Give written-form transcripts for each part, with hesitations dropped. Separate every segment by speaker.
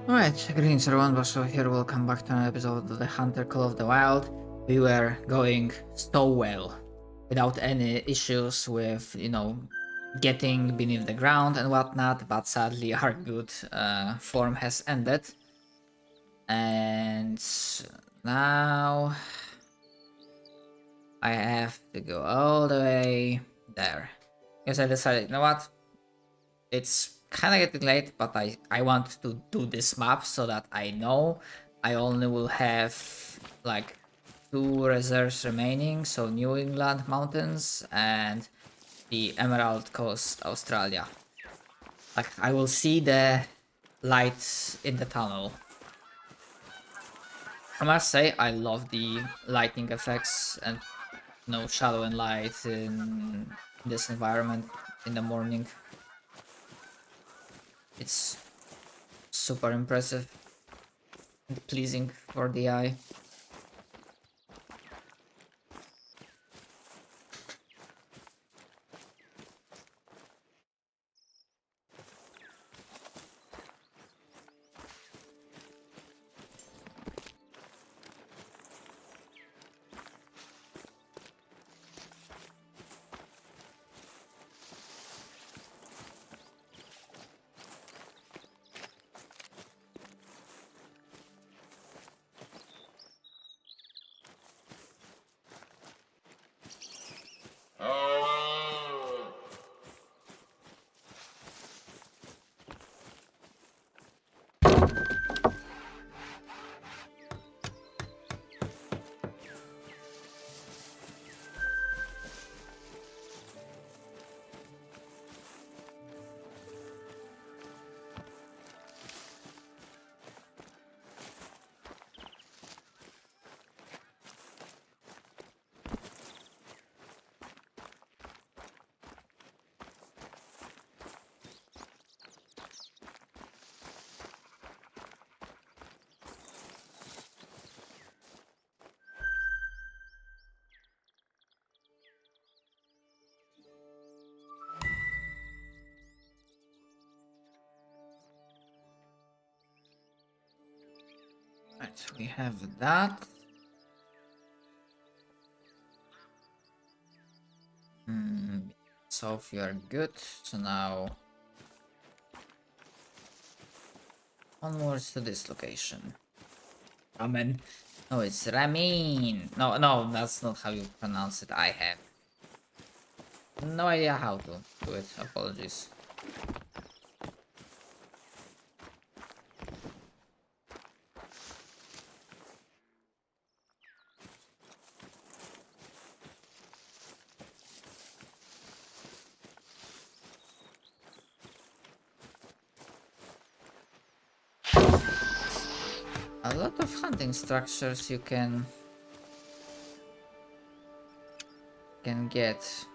Speaker 1: Alright, greetings everyone, Basho here, welcome back to another episode of the Hunter Call of the Wild. We were going so well, without any issues with, getting beneath the ground and whatnot, but sadly our good form has ended. And now I have to go all the way there. Because I decided, you know what, it's kind of getting late, but I want to do this map so that I know I only will have like 2 reserves remaining, so New England Mountains and the Emerald Coast, Australia. Like I will see the lights in the tunnel. I must say I love the lightning effects and shadow and light in this environment in the morning. It's super impressive and pleasing for the eye. Right, we have that. So if you are good, so now onwards to this location. Ramen. No, it's ramen. No, no, that's not how you pronounce it. I have no idea how to do it. Apologies. A lot of hunting structures you can get.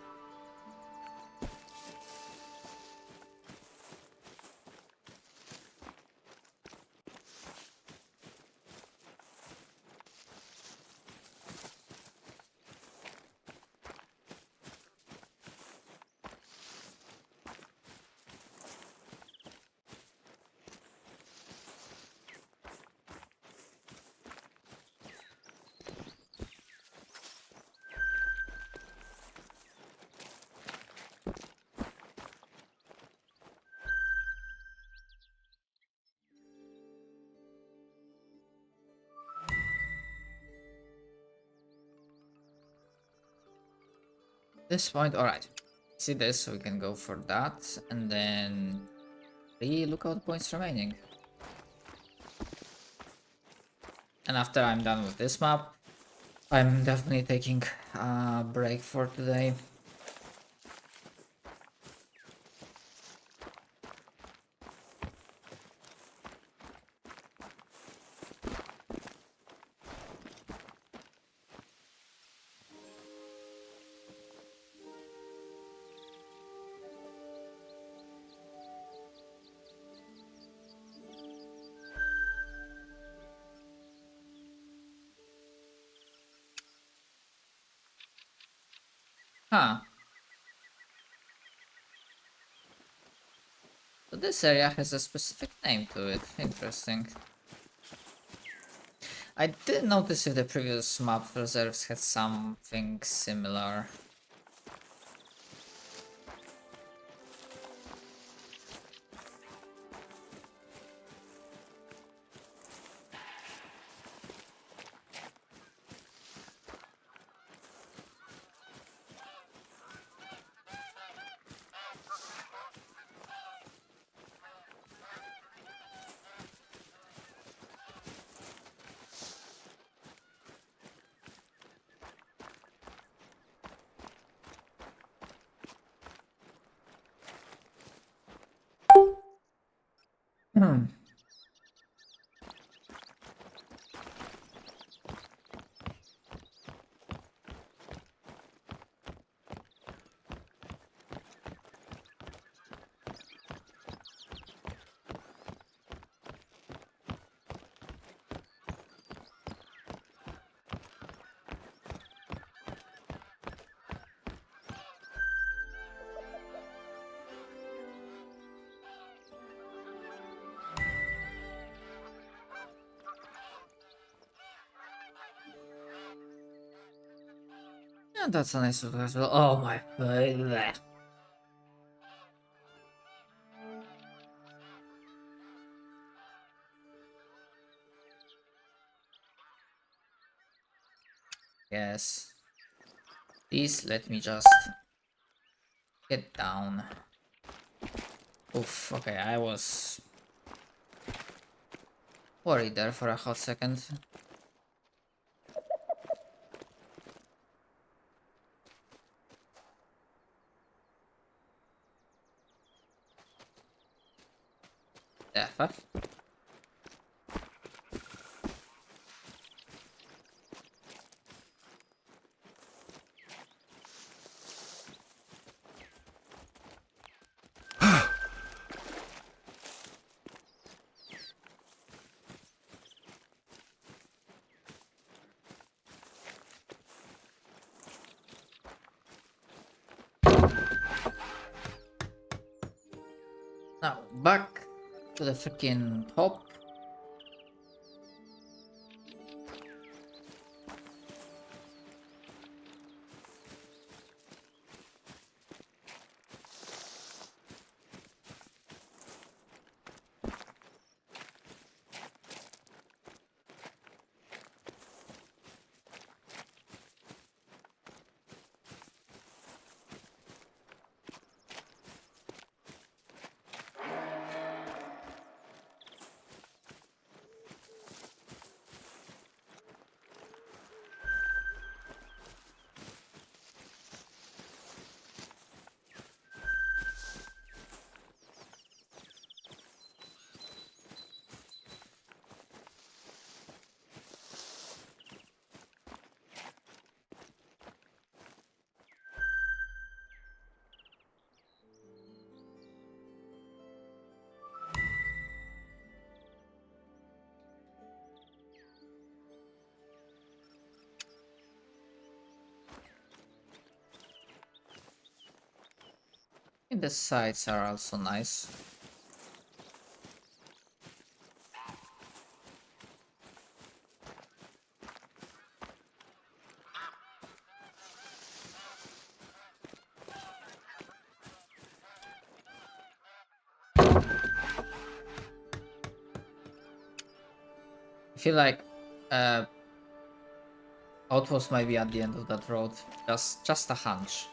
Speaker 1: This point, alright. See this, so we can go for that, and then 3 lookout points remaining. And after I'm done with this map, I'm definitely taking a break for today. Huh. So this area has a specific name to it. Interesting. I didn't notice if the previous map reserves had something similar. Hmm. Yeah, that's a nice look as well. Oh my. Bleh. Yes. Please let me just get down. Oof, okay, I was worried there for a hot second. Yeah, fuck. Now, back to the freaking top. And the sides are also nice. I feel like Outpost might be at the end of that road. Just a hunch.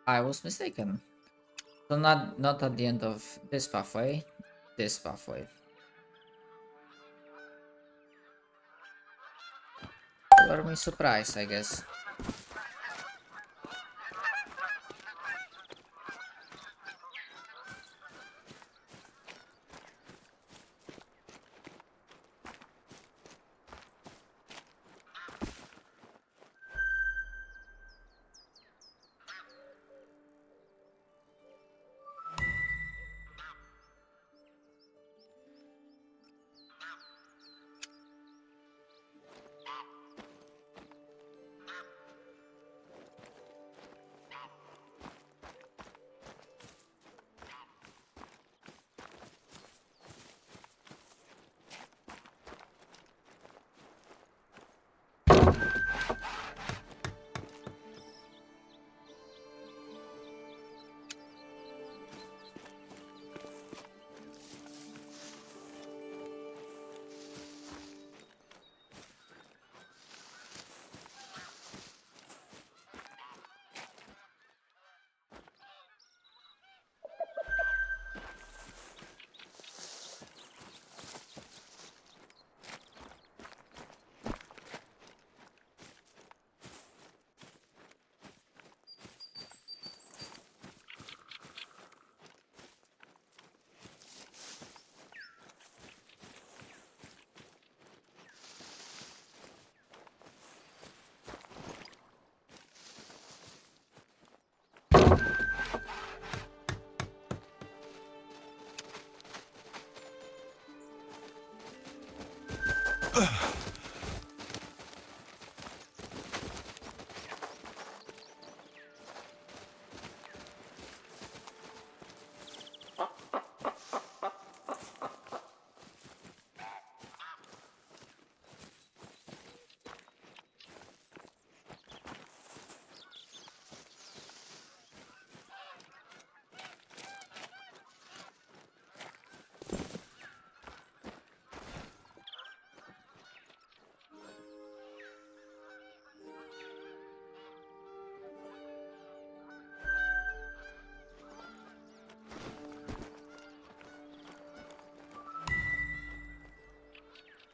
Speaker 1: I was mistaken. So not at the end of this pathway. This pathway. Color me surprised, I guess.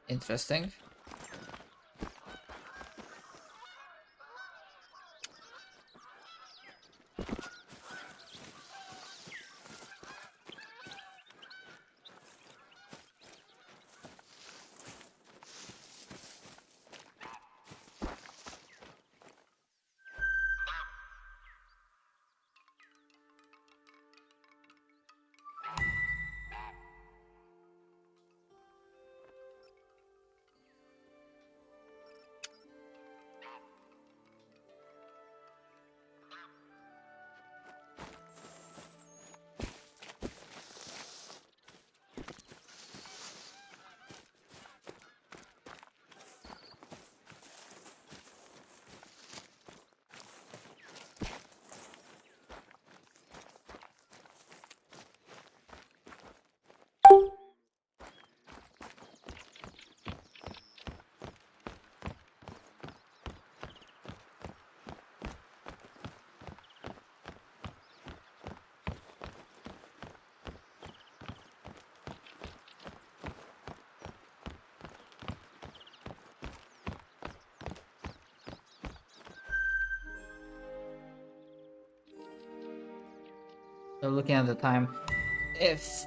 Speaker 1: Interesting. So looking at the time, if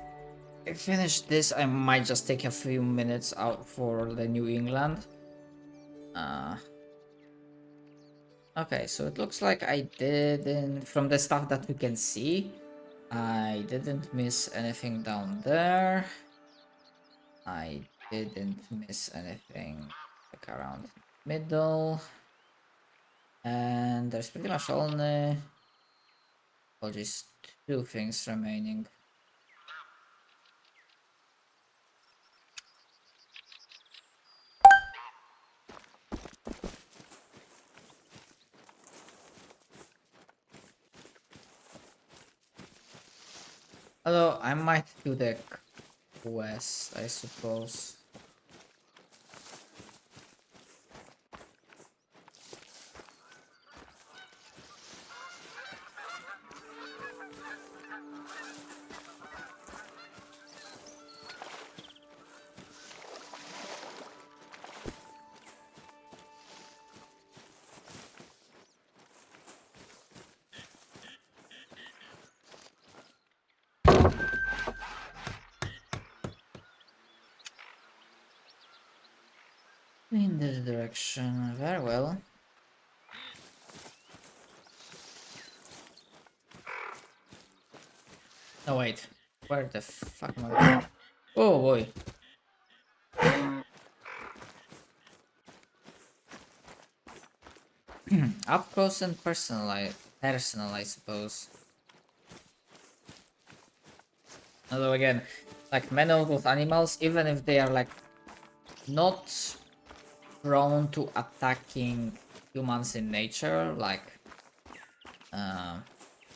Speaker 1: I finish this, I might just take a few minutes out for the New England. Uh, okay, so it looks like I didn't, from the stuff that we can see, I didn't miss anything down there. I didn't miss anything like around middle. And there's pretty much only, well, just two things remaining. Although I might do the quest, I suppose. In this direction, very well. Oh wait, where the fuck am I? Oh boy. Up close and personal, I suppose. Although again, like many of those animals, even if they are like not prone to attacking humans in nature, like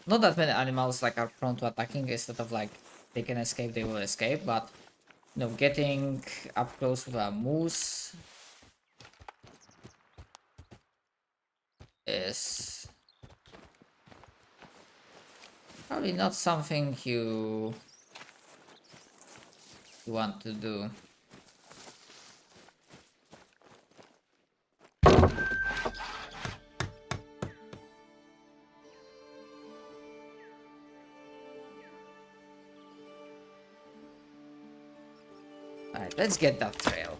Speaker 1: not that many animals like are prone to attacking. Instead of like they can escape, they will escape. But you know, getting up close with a moose is probably not something you want to do. Alright, let's get that trail.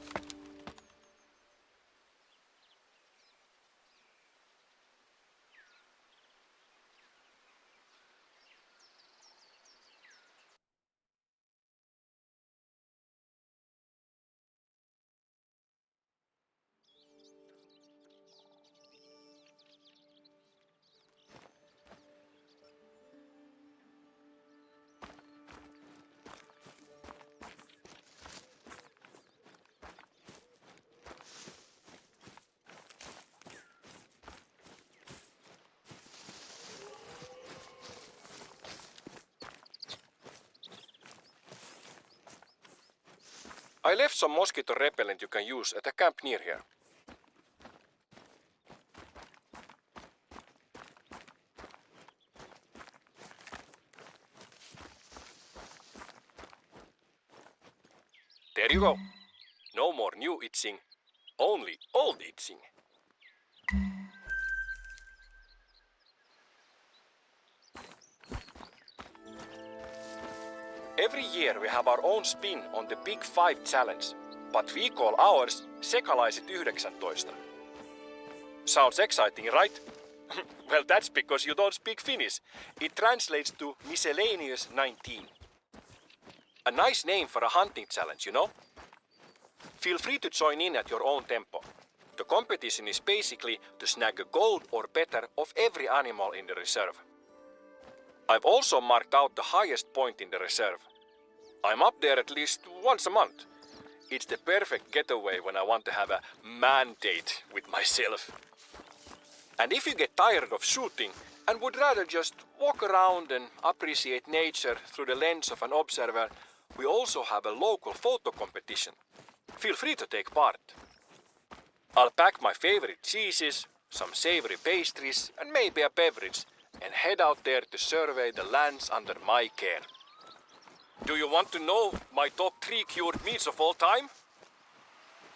Speaker 2: I left some mosquito repellent you can use at a camp near here. There you go. No more new itching, only old itching. Every year we have our own spin on the Big 5 challenge, but we call ours Sekalaiset 19. Sounds exciting, right? Well, that's because you don't speak Finnish. It translates to Miscellaneous 19. A nice name for a hunting challenge, you know? Feel free to join in at your own tempo. The competition is basically to snag a gold or better of every animal in the reserve. I've also marked out the highest point in the reserve. I'm up there at least once a month. It's the perfect getaway when I want to have a man date with myself. And if you get tired of shooting and would rather just walk around and appreciate nature through the lens of an observer, we also have a local photo competition. Feel free to take part. I'll pack my favorite cheeses, some savory pastries, and maybe a beverage, and head out there to survey the lands under my care. Do you want to know my top 3 cured meats of all time?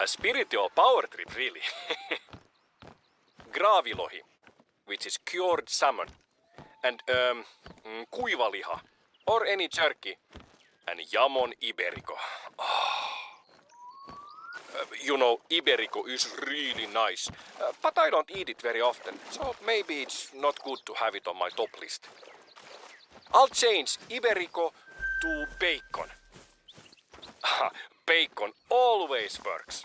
Speaker 2: A spiritual power trip, really. Graavilohi, which is cured salmon, and kuivaliha, or any jerky, and jamon iberico. You know, iberico is really nice, but I don't eat it very often, so maybe it's not good to have it on my top list. I'll change iberico to bacon. Bacon always works.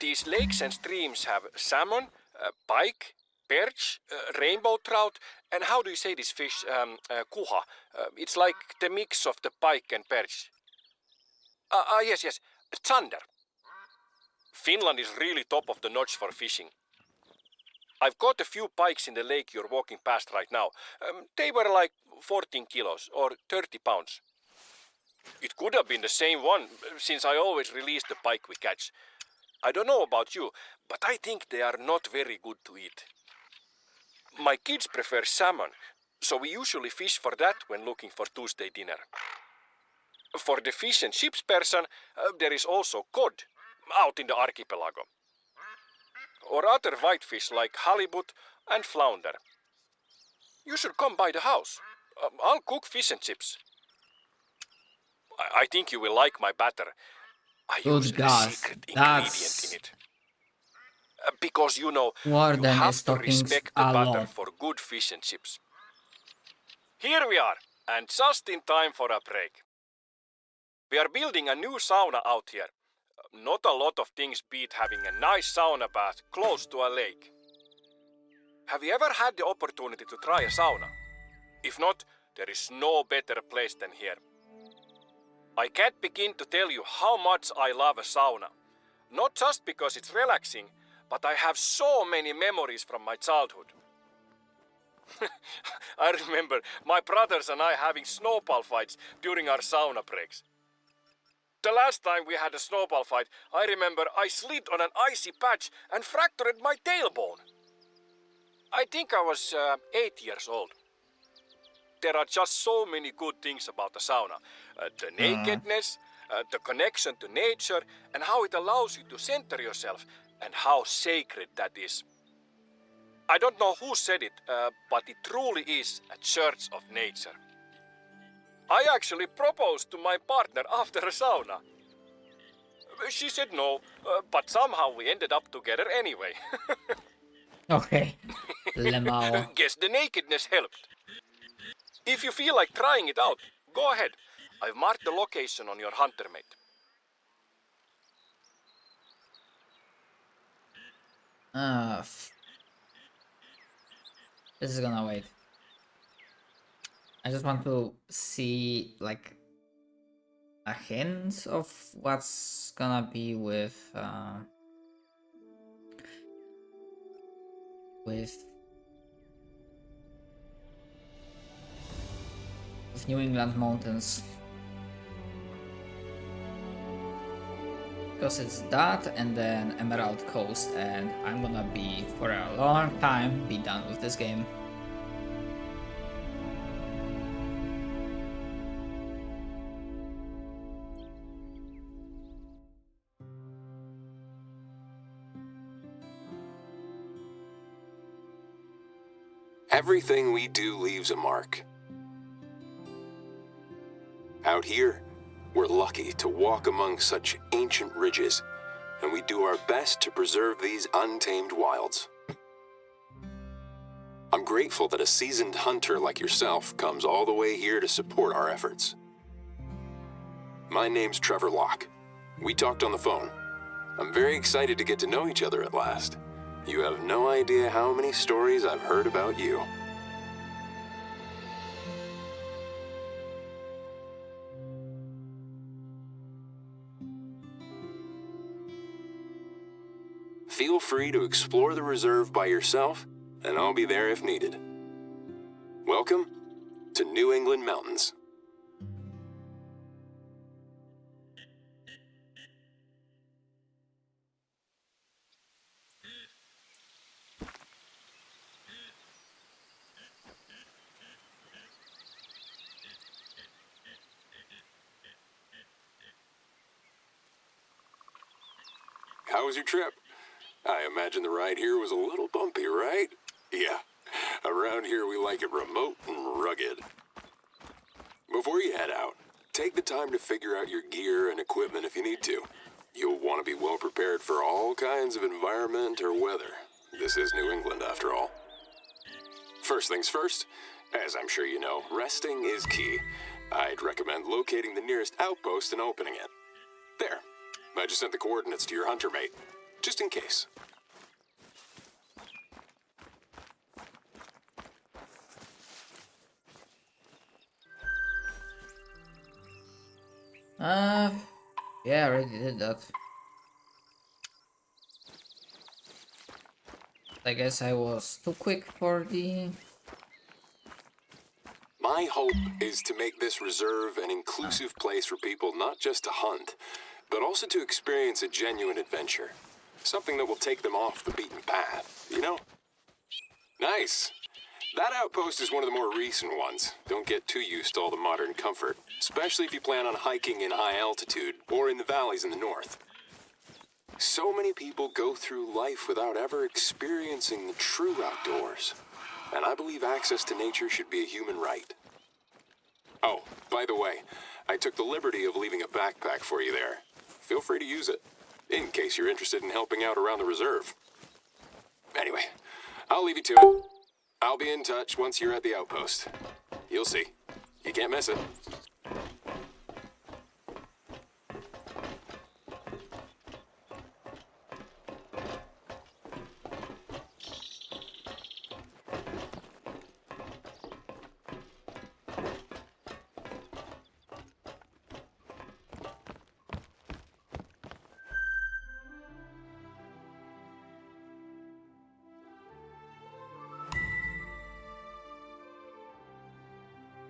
Speaker 2: These lakes and streams have salmon, pike, perch, rainbow trout, and how do you say this fish? Kuha. It's like the mix of the pike and perch. Yes, zander. Finland is really top of the notch for fishing. I've caught a few pikes in the lake you're walking past right now. They were like 14 kilos or 30 pounds. It could have been the same one, since I always release the pike we catch. I don't know about you, but I think they are not very good to eat. My kids prefer salmon, so we usually fish for that when looking for Tuesday dinner. For the fish and chips person, there is also cod, out in the archipelago. Or other whitefish like halibut and flounder. You should come by the house. I'll cook fish and chips. I think you will like my batter. I use
Speaker 1: Good
Speaker 2: a
Speaker 1: gosh,
Speaker 2: secret ingredient in it. Because, you know, you
Speaker 1: Warden
Speaker 2: have
Speaker 1: is
Speaker 2: to
Speaker 1: talking
Speaker 2: respect the
Speaker 1: a
Speaker 2: butter
Speaker 1: lot.
Speaker 2: for good fish and chips. Here we are, and just in time for a break. We are building a new sauna out here. Not a lot of things beat having a nice sauna bath close to a lake. Have you ever had the opportunity to try a sauna? If not, there is no better place than here. I can't begin to tell you how much I love a sauna. Not just because it's relaxing, but I have so many memories from my childhood. I remember my brothers and I having snowball fights during our sauna breaks. The last time we had a snowball fight, I remember I slid on an icy patch and fractured my tailbone. I think I was 8 years old. There are just so many good things about the sauna. The nakedness, the connection to nature, and how it allows you to center yourself, and how sacred that is. I don't know who said it, but it truly is a church of nature. I actually proposed to my partner after a sauna. She said no, but somehow we ended up together anyway.
Speaker 1: Okay. Lemao.
Speaker 2: Guess the nakedness helped. If you feel like trying it out, go ahead. I've marked the location on your hunter mate.
Speaker 1: This is gonna wait. I just want to see like a hint of what's gonna be with New England mountains. Because it's that and then Emerald Coast, and I'm gonna be for a long time be done with this game.
Speaker 3: Everything we do leaves a mark. Out here, we're lucky to walk among such ancient ridges, and we do our best to preserve these untamed wilds. I'm grateful that a seasoned hunter like yourself comes all the way here to support our efforts. My name's Trevor Locke. We talked on the phone. I'm very excited to get to know each other at last. You have no idea how many stories I've heard about you. Feel free to explore the reserve by yourself, and I'll be there if needed. Welcome to New England Mountains. How was your trip? I imagine the ride here was a little bumpy, right? Yeah, around here we like it remote and rugged. Before you head out, take the time to figure out your gear and equipment if you need to. You'll want to be well prepared for all kinds of environment or weather. This is New England after all. First things first, as I'm sure you know, resting is key. I'd recommend locating the nearest outpost and opening it. There, I just sent the coordinates to your hunter mate, just in case.
Speaker 1: Yeah, I already did that. I guess I was too quick for the...
Speaker 3: My hope is to make this reserve an inclusive place for people not just to hunt, but also to experience a genuine adventure. Something that will take them off the beaten path, you know? Nice. That outpost is one of the more recent ones. Don't get too used to all the modern comfort, especially if you plan on hiking in high altitude or in the valleys in the north. So many people go through life without ever experiencing the true outdoors, and I believe access to nature should be a human right. Oh, by the way, I took the liberty of leaving a backpack for you there. Feel free to use it, in case you're interested in helping out around the reserve. Anyway, I'll leave you to it. I'll be in touch once you're at the outpost. You'll see. You can't miss it.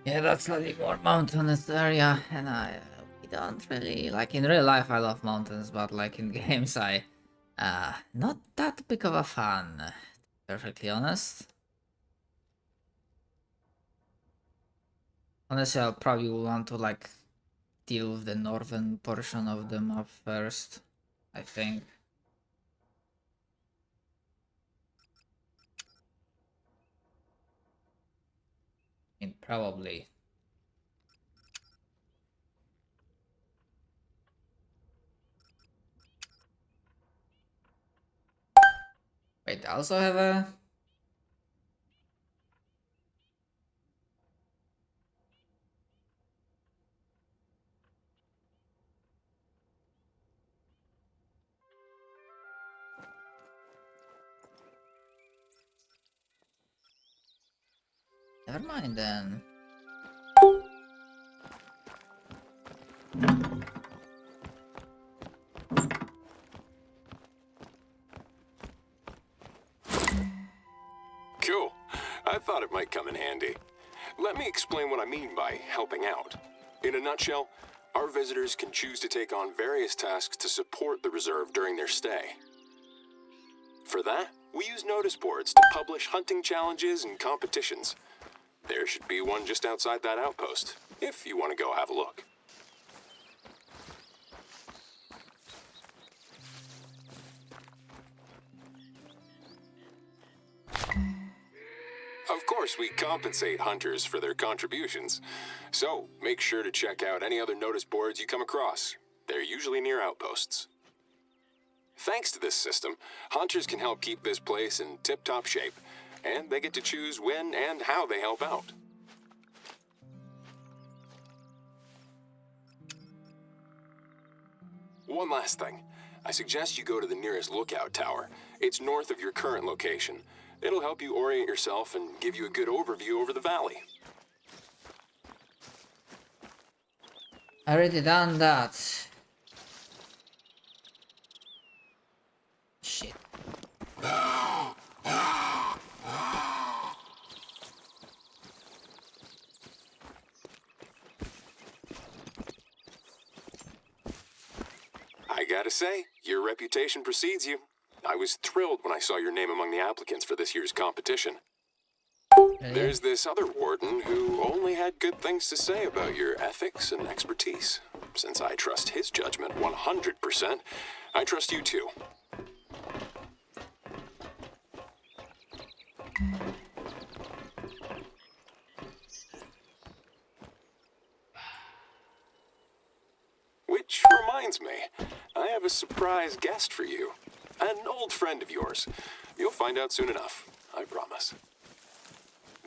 Speaker 1: Yeah, that's a more mountainous area, and we don't really like in real life. I love mountains, but like in games, not that big of a fan. To be perfectly honest. Honestly, I'll probably want to like deal with the northern portion of the map first. I think. I mean, probably. Wait, I also have a. Never mind then.
Speaker 3: Cool. I thought it might come in handy. Let me explain what I mean by helping out. In a nutshell, our visitors can choose to take on various tasks to support the reserve during their stay. For that, we use notice boards to publish hunting challenges and competitions. There should be one just outside that outpost, if you want to go have a look. Of course, we compensate hunters for their contributions, so make sure to check out any other notice boards you come across. They're usually near outposts. Thanks to this system, hunters can help keep this place in tip-top shape, and they get to choose when and how they help out. One last thing. I suggest you go to the nearest lookout tower. It's north of your current location. It'll help you orient yourself and give you a good overview over the valley.
Speaker 1: I already done that. Shit.
Speaker 3: I gotta say, your reputation precedes you. I was thrilled when I saw your name among the applicants for this year's competition.
Speaker 1: Really?
Speaker 3: There's this other warden who only had good things to say about your ethics and expertise. Since I trust his judgment 100%, I trust you too. Which reminds me, I have a surprise guest for you. An old friend of yours. You'll find out soon enough, I promise.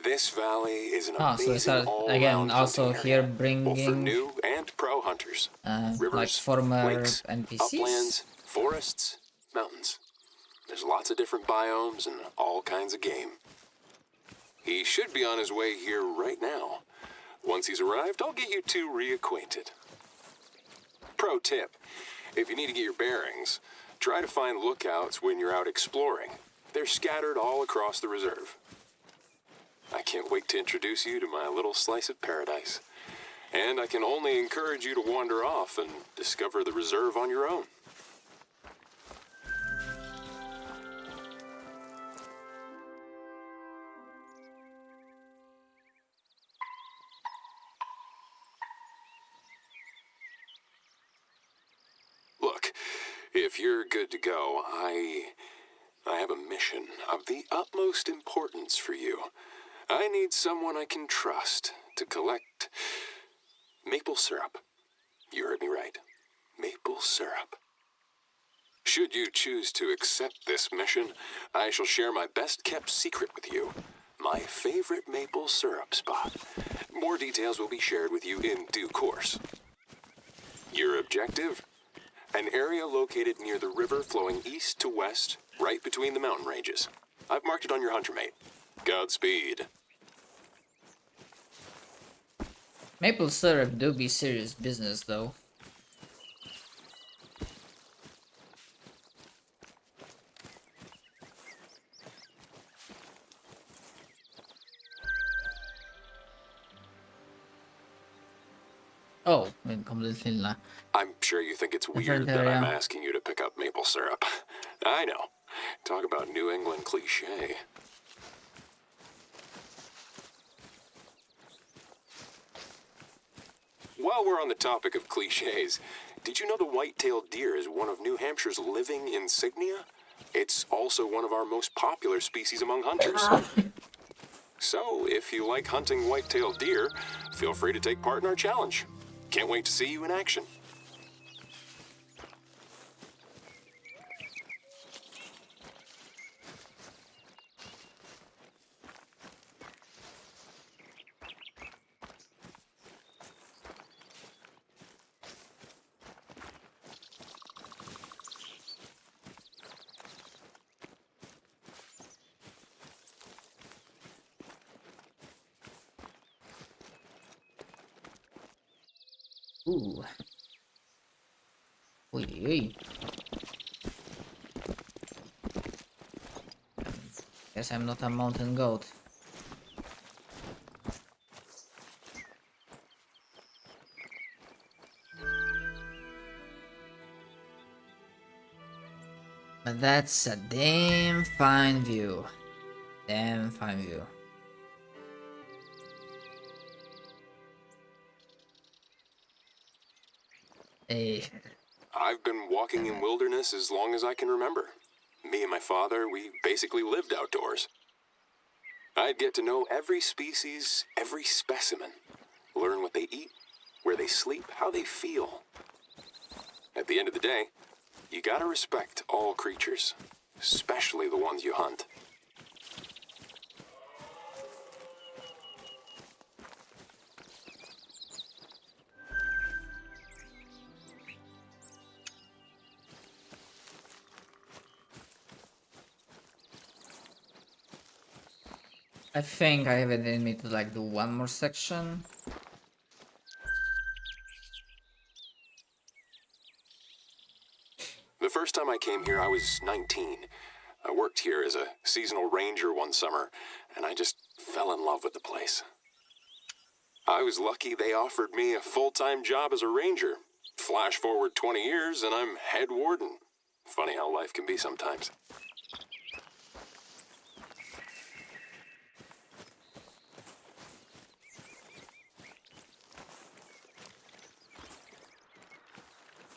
Speaker 3: This valley is an
Speaker 1: So we
Speaker 3: amazing
Speaker 1: start
Speaker 3: all-around
Speaker 1: again also
Speaker 3: hunting
Speaker 1: here
Speaker 3: area, both for
Speaker 1: bringing
Speaker 3: new and pro hunters. Rivers,
Speaker 1: like former
Speaker 3: lakes,
Speaker 1: NPCs.
Speaker 3: uplands, forests, mountains. There's lots of different biomes and all kinds of game. He should be on his way here right now. Once he's arrived, I'll get you two reacquainted. Pro tip, if you need to get your bearings, try to find lookouts when you're out exploring. They're scattered all across the reserve. I can't wait to introduce you to my little slice of paradise. And I can only encourage you to wander off and discover the reserve on your own. Look, if you're good to go, I have a mission of the utmost importance for you. I need someone I can trust to collect maple syrup. You heard me right. Maple syrup. Should you choose to accept this mission, I shall share my best-kept secret with you. My favorite maple syrup spot. More details will be shared with you in due course. Your objective? An area located near the river flowing east to west, right between the mountain ranges. I've marked it on your hunter mate. Godspeed.
Speaker 1: Maple syrup do be serious business though. Oh, completely not.
Speaker 3: I'm sure you think it's weird that I'm asking you to pick up maple syrup. I know. Talk about New England cliche. While we're on the topic of cliches, did you know the white-tailed deer is one of New Hampshire's living insignia? It's also one of our most popular species among hunters. So, if you like hunting white-tailed deer, feel free to take part in our challenge. Can't wait to see you in action.
Speaker 1: Ooh. Oi. Guess I'm not a mountain goat. But that's a damn fine view. Damn fine view. Hey.
Speaker 3: I've been walking in wilderness as long as I can remember. Me and my father, we basically lived outdoors. I'd get to know every species, every specimen. Learn what they eat, where they sleep, how they feel. At the end of the day, you gotta respect all creatures, especially the ones you hunt.
Speaker 1: I think I have it in me to like do one more section.
Speaker 3: The first time I came here, I was 19. I worked here as a seasonal ranger one summer, and I just fell in love with the place. I was lucky they offered me a full-time job as a ranger. Flash forward 20 years, and I'm head warden. Funny how life can be sometimes.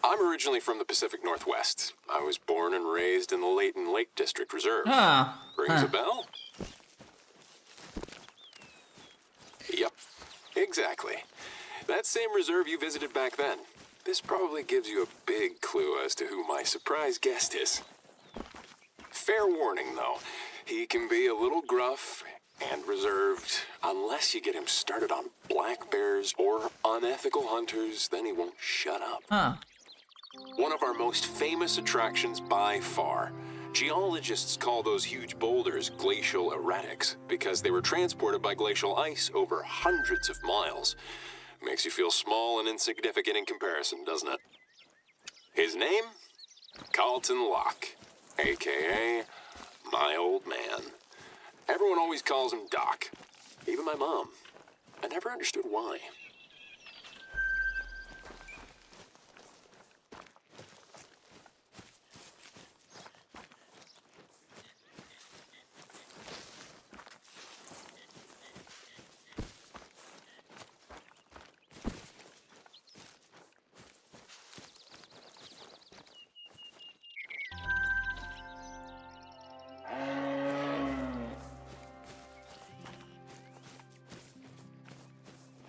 Speaker 3: I'm originally from the Pacific Northwest. I was born and raised in the Layton Lake District Reserve.
Speaker 1: Ah.
Speaker 3: Rings a bell? Yep, exactly. That same reserve you visited back then. This probably gives you a big clue as to who my surprise guest is. Fair warning, though. He can be a little gruff and reserved. Unless you get him started on black bears or unethical hunters, then he won't shut up.
Speaker 1: Huh.
Speaker 3: One of our most famous attractions by far. Geologists call those huge boulders glacial erratics because they were transported by glacial ice over hundreds of miles. Makes you feel small and insignificant in comparison, doesn't it? His name? Carlton Locke, a.k.a. my old man. Everyone always calls him Doc, even my mom. I never understood why.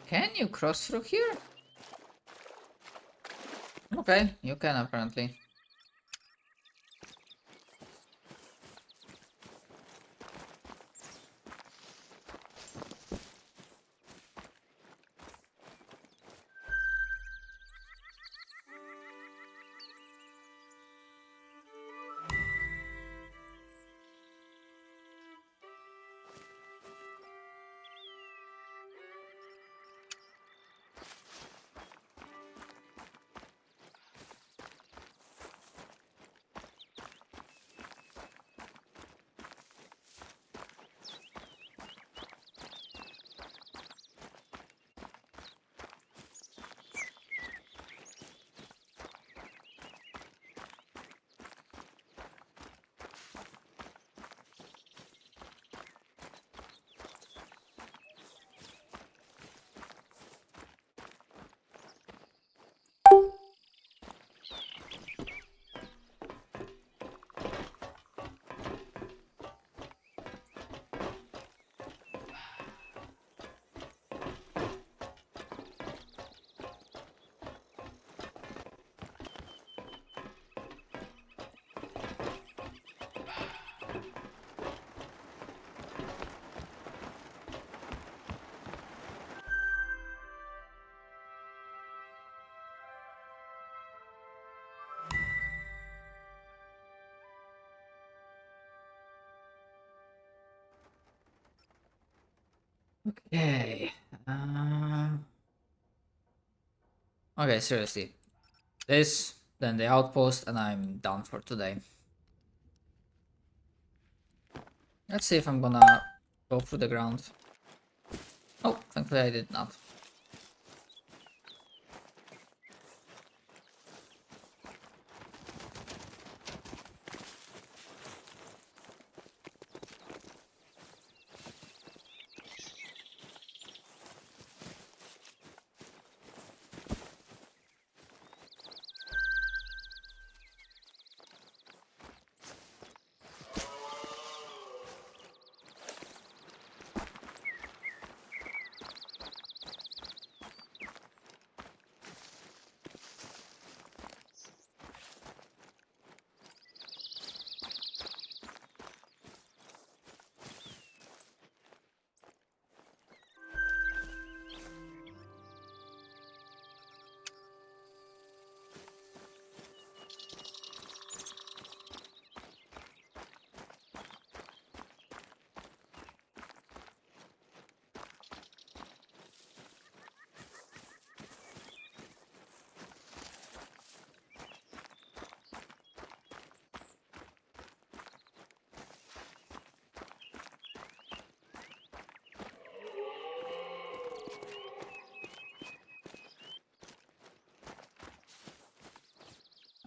Speaker 1: Can you cross through here? Okay, you can apparently. Okay. Okay, seriously. This, then the outpost, and I'm done for today. Let's see if I'm gonna go through the ground. Oh, thankfully I did not.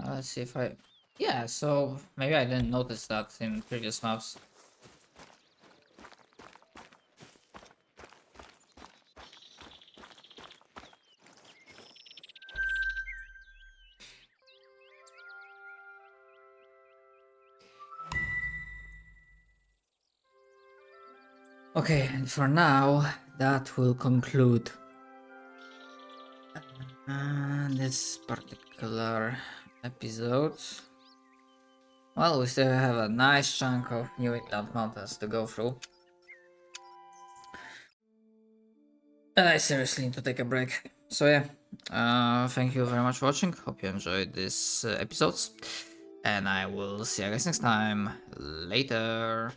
Speaker 1: Let's see if I... Yeah, so maybe I didn't notice that in previous maps. Okay, and for now, that will conclude this particular episode. Well, we still have a nice chunk of New England mountains to go through. And I seriously need to take a break. So yeah, thank you very much for watching. Hope you enjoyed these episodes. And I will see you guys next time. Later.